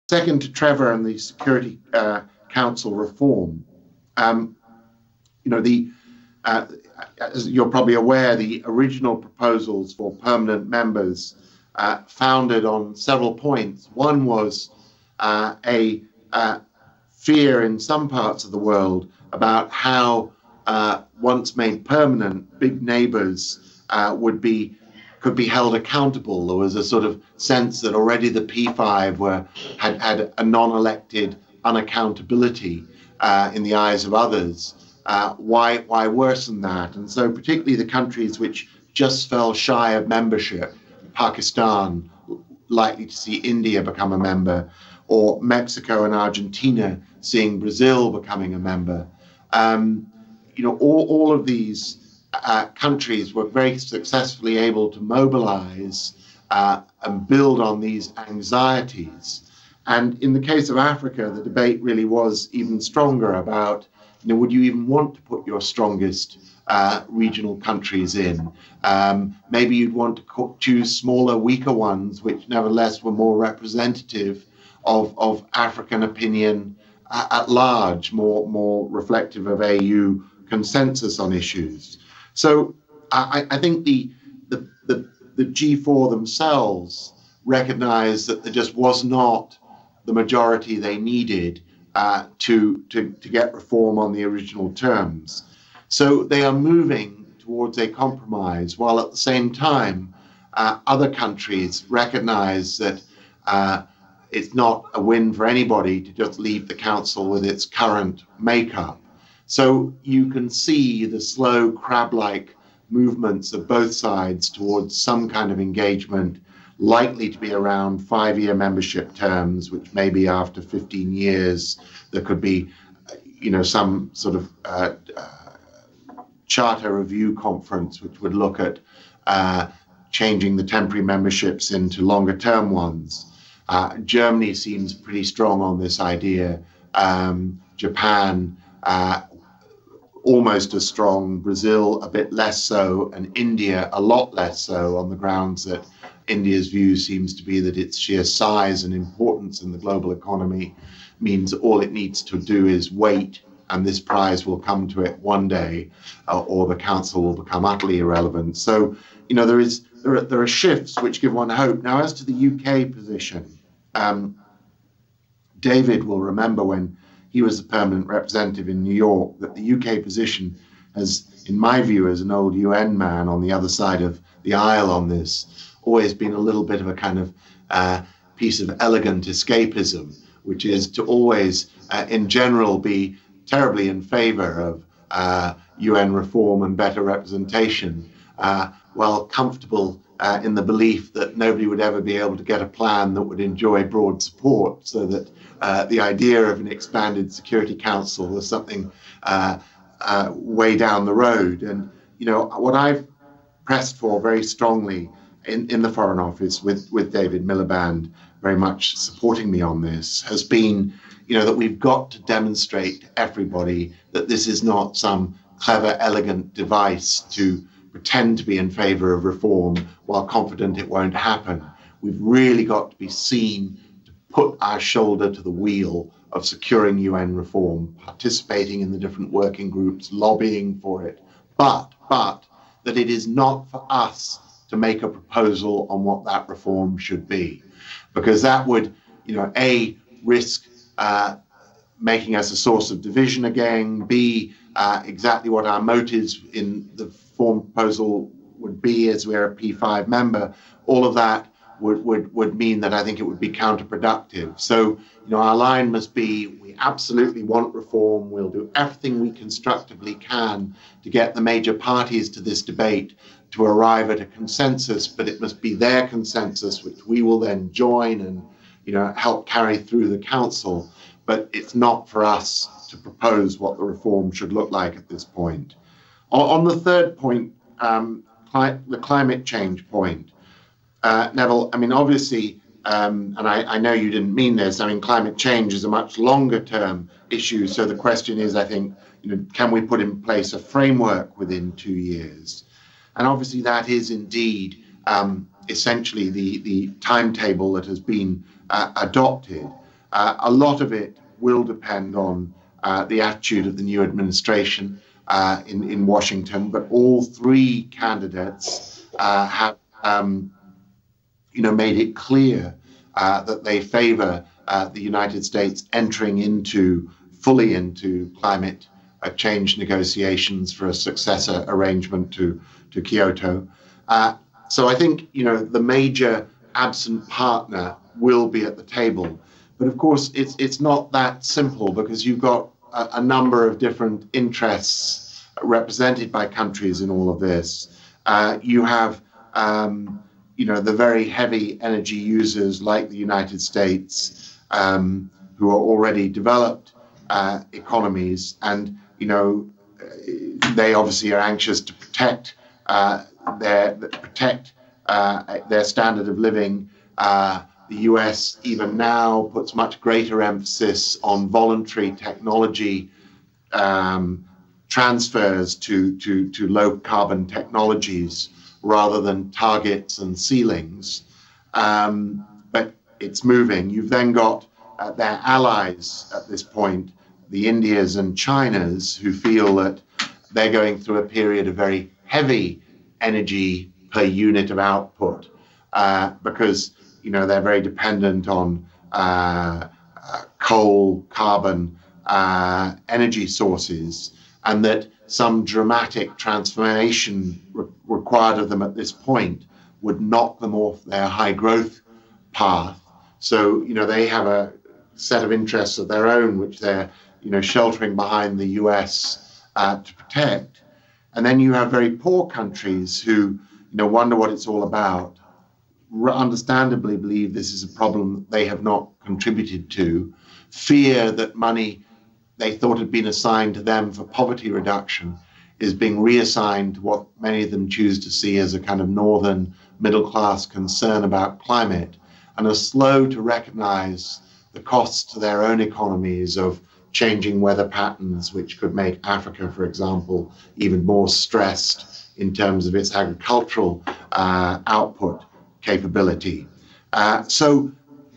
Second to Trevor and the Security Council reform, as you're probably aware, the original proposals for permanent members founded on several points. One was a fear in some parts of the world about how, once made permanent, big neighbors could be held accountable. There was a sort of sense that already the P5 had a non-elected unaccountability in the eyes of others. Why worsen that? And so particularly the countries which just fell shy of membership, Pakistan, likely to see India become a member, or Mexico and Argentina seeing Brazil becoming a member. All of these countries were very successfully able to mobilize and build on these anxieties. And in the case of Africa, the debate really was even stronger about, would you even want to put your strongest regional countries in? Maybe you'd want to choose smaller, weaker ones, which nevertheless were more representative of African opinion at large, more reflective of AU consensus on issues. So I think the G4 themselves recognized that there just was not the majority they needed to get reform on the original terms. So they are moving towards a compromise, while at the same time other countries recognize that it's not a win for anybody to just leave the council with its current makeup. So you can see the slow crab-like movements of both sides towards some kind of engagement, likely to be around 5-year membership terms, which maybe after 15 years there could be, some sort of charter review conference which would look at changing the temporary memberships into longer-term ones. Germany seems pretty strong on this idea. Japan, almost as strong. Brazil, a bit less so, and India, a lot less so, on the grounds that India's view seems to be that its sheer size and importance in the global economy means all it needs to do is wait, and this prize will come to it one day, or the council will become utterly irrelevant. So, there are shifts which give one hope. Now, as to the UK position, David will remember when he was the permanent representative in New York that the UK position has, in my view, as an old UN man on the other side of the aisle on this, always been a little bit of a kind of piece of elegant escapism, which is to always, in general, be terribly in favor of UN reform and better representation, while comfortable in the belief that nobody would ever be able to get a plan that would enjoy broad support, so that the idea of an expanded Security Council was something way down the road. And, what I've pressed for very strongly in the Foreign Office with David Miliband very much supporting me on this has been, that we've got to demonstrate to everybody that this is not some clever, elegant device to pretend to be in favor of reform while confident it won't happen. We've really got to be seen to put our shoulder to the wheel of securing UN reform, participating in the different working groups, lobbying for it, but that it is not for us to make a proposal on what that reform should be, because that would, A, risk making us a source of division again, B, exactly what our motives in the form proposal would be as we're a P5 member. All of that would mean that I think it would be counterproductive. So, our line must be, we absolutely want reform. We'll do everything we constructively can to get the major parties to this debate to arrive at a consensus, but it must be their consensus, which we will then join and, help carry through the council. But it's not for us to propose what the reform should look like at this point. On the third point, the climate change point, Neville, obviously, and I know you didn't mean this, climate change is a much longer term issue. So the question is, I think, can we put in place a framework within 2 years? And obviously that is indeed essentially the timetable that has been adopted. A lot of it will depend on the attitude of the new administration in Washington, but all three candidates have made it clear that they favor the United States entering fully into climate change negotiations for a successor arrangement to Kyoto. So I think the major absent partner will be at the table. But of course, it's not that simple, because you've got a number of different interests represented by countries in all of this. You have, the very heavy energy users like the United States, who are already developed economies, and they obviously are anxious to protect their standard of living. The US even now puts much greater emphasis on voluntary technology transfers to low carbon technologies rather than targets and ceilings. But it's moving. You've then got their allies at this point, the Indias and Chinas, who feel that they're going through a period of very heavy energy per unit of output because they're very dependent on coal, carbon, energy sources, and that some dramatic transformation required of them at this point would knock them off their high growth path. So, they have a set of interests of their own, which they're, sheltering behind the US to protect. And then you have very poor countries who, wonder what it's all about, understandably believe this is a problem they have not contributed to, fear that money they thought had been assigned to them for poverty reduction is being reassigned to what many of them choose to see as a kind of northern middle class concern about climate, and are slow to recognize the costs to their own economies of changing weather patterns, which could make Africa, for example, even more stressed in terms of its agricultural output capability. So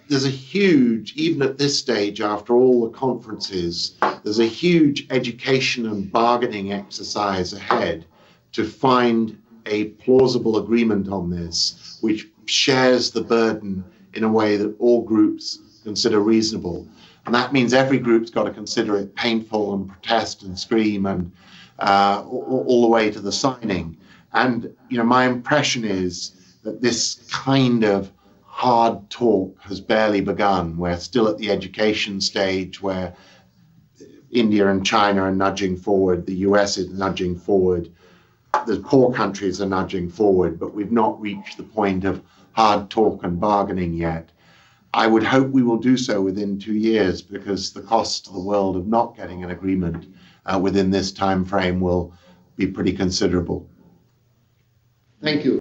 there's a huge, even at this stage, after all the conferences, there's a huge education and bargaining exercise ahead to find a plausible agreement on this, which shares the burden in a way that all groups consider reasonable. And that means every group's got to consider it painful and protest and scream and all the way to the signing. And, my impression is that this kind of hard talk has barely begun. We're still at the education stage where India and China are nudging forward, the US is nudging forward, the poor countries are nudging forward, but we've not reached the point of hard talk and bargaining yet. I would hope we will do so within 2 years, because the cost to the world of not getting an agreement within this time frame will be pretty considerable. Thank you.